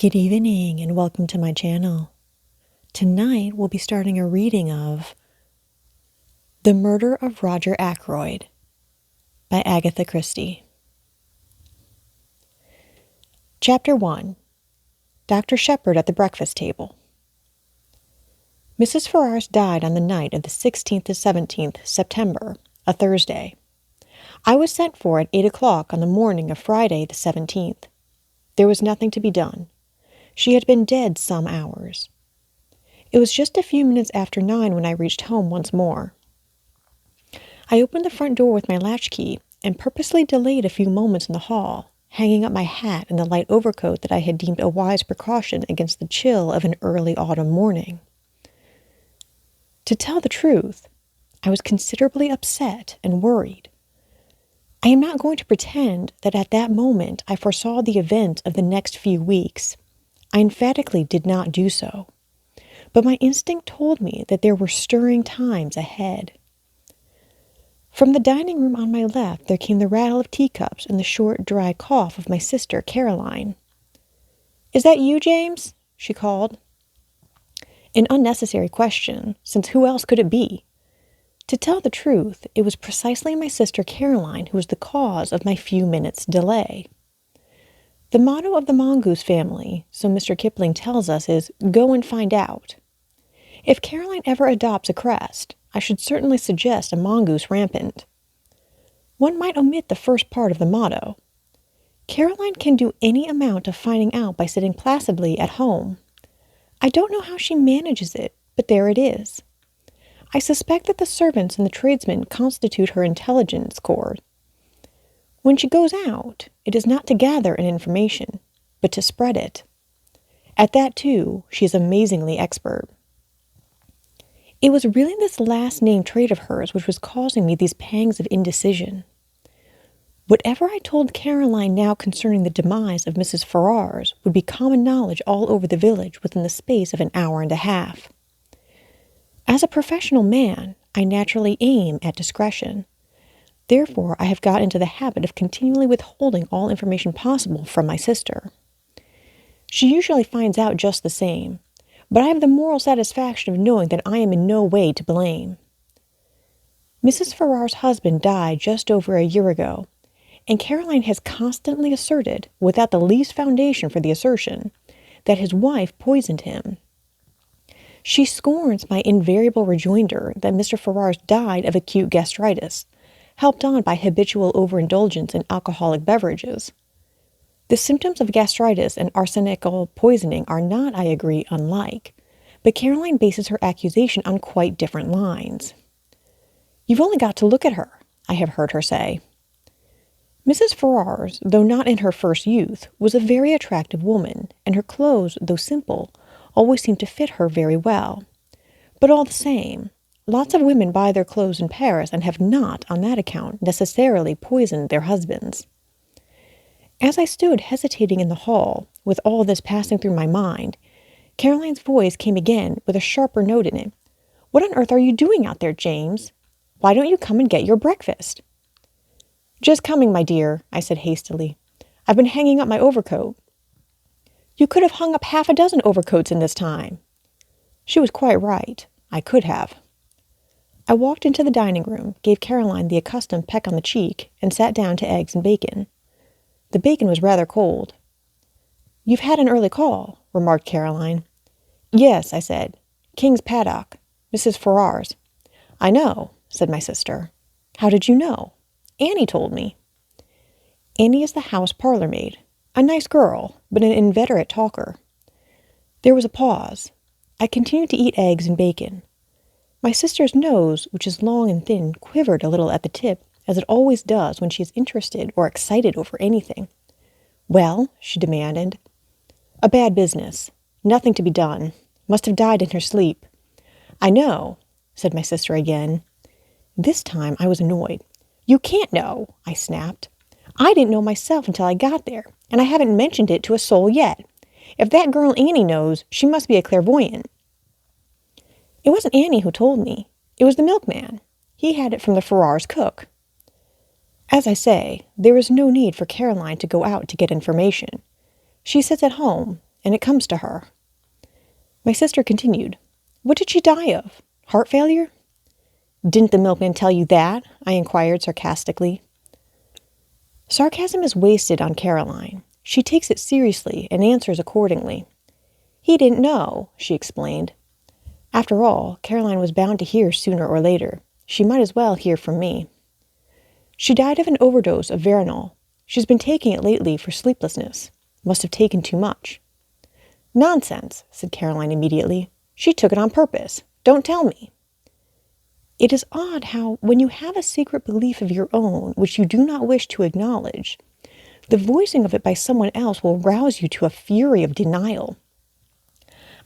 Good evening and welcome to my channel. Tonight we'll be starting a reading of The Murder of Roger Ackroyd by Agatha Christie. Chapter 1. Dr. Shepherd at the breakfast table. Mrs. Ferrars died on the night of the 16th to 17th September, a Thursday. I was sent for at 8 o'clock on the morning of Friday the 17th. There was nothing to be done. She had been dead some hours. It was just a few minutes after 9 when I reached home once more. I opened the front door with my latchkey and purposely delayed a few moments in the hall, hanging up my hat and the light overcoat that I had deemed a wise precaution against the chill of an early autumn morning. To tell the truth, I was considerably upset and worried. I am not going to pretend that at that moment I foresaw the event of the next few weeks. I emphatically did not do so, but my instinct told me that there were stirring times ahead. From the dining room on my left there came the rattle of teacups and the short, dry cough of my sister, Caroline. "Is that you, James?" she called. An unnecessary question, since who else could it be? To tell the truth, it was precisely my sister Caroline who was the cause of my few minutes' delay. The motto of the mongoose family, so Mr. Kipling tells us, is "go and find out." If Caroline ever adopts a crest, I should certainly suggest a mongoose rampant. One might omit the first part of the motto. Caroline can do any amount of finding out by sitting placidly at home. I don't know how she manages it, but there it is. I suspect that the servants and the tradesmen constitute her intelligence corps. When she goes out, it is not to gather an information, but to spread it. At that, too, she is amazingly expert. It was really this last-named trait of hers which was causing me these pangs of indecision. Whatever I told Caroline now concerning the demise of Mrs. Ferrars would be common knowledge all over the village within the space of an hour and a half. As a professional man, I naturally aim at discretion. Therefore, I have got into the habit of continually withholding all information possible from my sister. She usually finds out just the same, but I have the moral satisfaction of knowing that I am in no way to blame. Mrs. Ferrars' husband died just over a year ago, and Caroline has constantly asserted, without the least foundation for the assertion, that his wife poisoned him. She scorns my invariable rejoinder that Mr. Ferrars died of acute gastritis, helped on by habitual overindulgence in alcoholic beverages. The symptoms of gastritis and arsenical poisoning are not, I agree, unlike, but Caroline bases her accusation on quite different lines. "You've only got to look at her," I have heard her say. Mrs. Ferrars, though not in her first youth, was a very attractive woman, and her clothes, though simple, always seemed to fit her very well. But all the same, lots of women buy their clothes in Paris and have not, on that account, necessarily poisoned their husbands. As I stood hesitating in the hall, with all this passing through my mind, Caroline's voice came again with a sharper note in it. "What on earth are you doing out there, James? Why don't you come and get your breakfast?" "Just coming, my dear," I said hastily. "I've been hanging up my overcoat." "You could have hung up half a dozen overcoats in this time." She was quite right. I could have. I walked into the dining room, gave Caroline the accustomed peck on the cheek, and sat down to eggs and bacon. The bacon was rather cold. "You've had an early call," remarked Caroline. "Yes," I said. "King's Paddock. Mrs. Ferrars." "I know," said my sister. "How did you know?" "Annie told me." Annie is the house parlour-maid. A nice girl, but an inveterate talker. There was a pause. I continued to eat eggs and bacon. My sister's nose, which is long and thin, quivered a little at the tip, as it always does when she is interested or excited over anything. "Well?" she demanded. "A bad business. Nothing to be done. Must have died in her sleep." "I know," said my sister again. This time I was annoyed. "You can't know," I snapped. "I didn't know myself until I got there, and I haven't mentioned it to a soul yet. If that girl Annie knows, she must be a clairvoyant." "It wasn't Annie who told me. It was the milkman. He had it from the Ferrars' cook." As I say, there is no need for Caroline to go out to get information. She sits at home, and it comes to her." My sister continued, "What did she die of? Heart failure?" "Didn't the milkman tell you that?" I inquired sarcastically. Sarcasm is wasted on Caroline. She takes it seriously and answers accordingly. "He didn't know," she explained. After all, Caroline was bound to hear sooner or later. She might as well hear from me. "She died of an overdose of Veronal. She's been taking it lately for sleeplessness. Must have taken too much." "Nonsense," said Caroline immediately. "She took it on purpose. Don't tell me." It is odd how, when you have a secret belief of your own which you do not wish to acknowledge, the voicing of it by someone else will rouse you to a fury of denial.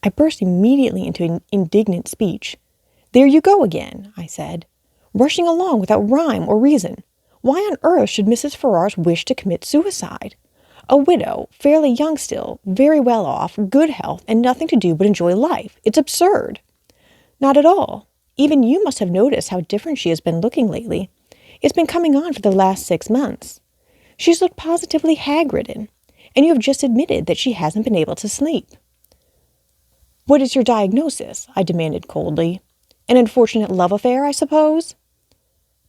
I burst immediately into an indignant speech. "There you go again," I said, "rushing along without rhyme or reason. Why on earth should Mrs. Ferrars wish to commit suicide? A widow, fairly young still, very well off, good health, and nothing to do but enjoy life. It's absurd." "Not at all. Even you must have noticed how different she has been looking lately. It's been coming on for the last 6 months. She's looked positively hag-ridden, and you have just admitted that she hasn't been able to sleep." "What is your diagnosis?" I demanded coldly. "An unfortunate love affair, I suppose?"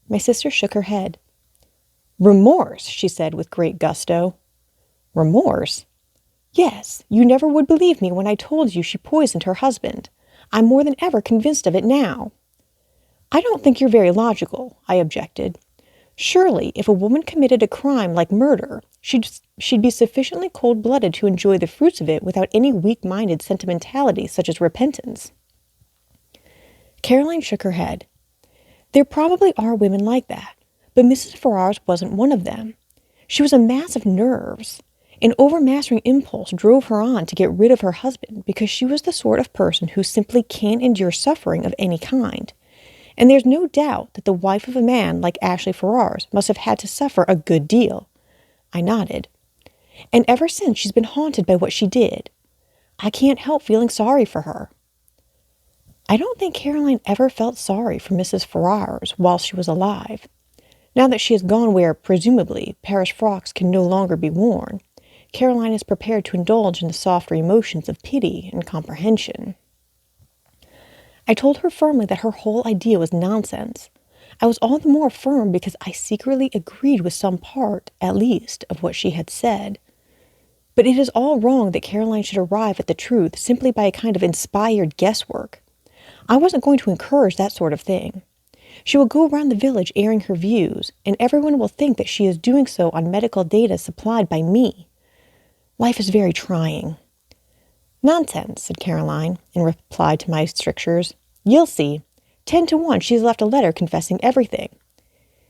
My sister shook her head. "Remorse," she said with great gusto. "Remorse?" "Yes, you never would believe me when I told you she poisoned her husband. I'm more than ever convinced of it now." "I don't think you're very logical," I objected. "Surely, if a woman committed a crime like murder, she'd be sufficiently cold-blooded to enjoy the fruits of it without any weak-minded sentimentality such as repentance." Caroline shook her head. "There probably are women like that, but Mrs. Ferrars wasn't one of them. She was a mass of nerves. An overmastering impulse drove her on to get rid of her husband because she was the sort of person who simply can't endure suffering of any kind. And there's no doubt that the wife of a man like Ashley Ferrars must have had to suffer a good deal." I nodded. "And ever since she's been haunted by what she did. I can't help feeling sorry for her." I don't think Caroline ever felt sorry for Mrs. Ferrars while she was alive. Now that she has gone where, presumably, Paris frocks can no longer be worn, Caroline is prepared to indulge in the softer emotions of pity and comprehension. I told her firmly that her whole idea was nonsense. I was all the more firm because I secretly agreed with some part, at least, of what she had said. But it is all wrong that Caroline should arrive at the truth simply by a kind of inspired guesswork. I wasn't going to encourage that sort of thing. She will go around the village airing her views, and everyone will think that she is doing so on medical data supplied by me. Life is very trying." "Nonsense," said Caroline, in reply to my strictures. "You'll see. 10 to 1 she's left a letter confessing everything."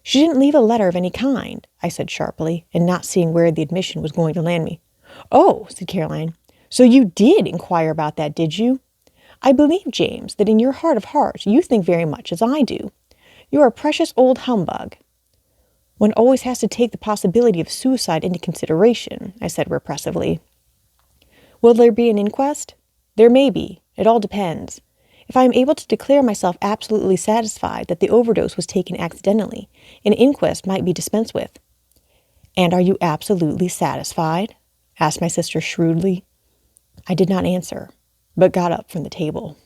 "She didn't leave a letter of any kind," I said sharply, and not seeing where the admission was going to land me. "Oh," said Caroline, "so you did inquire about that, did you? I believe, James, that in your heart of hearts you think very much as I do. You're a precious old humbug." "One always has to take the possibility of suicide into consideration," I said repressively. "Will there be an inquest?" "There may be. It all depends. If I am able to declare myself absolutely satisfied that the overdose was taken accidentally, an inquest might be dispensed with." "And are you absolutely satisfied?" asked my sister shrewdly. I did not answer, but got up from the table.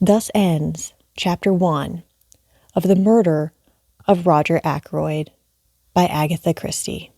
Thus ends Chapter 1 of The Murder of Roger Ackroyd by Agatha Christie.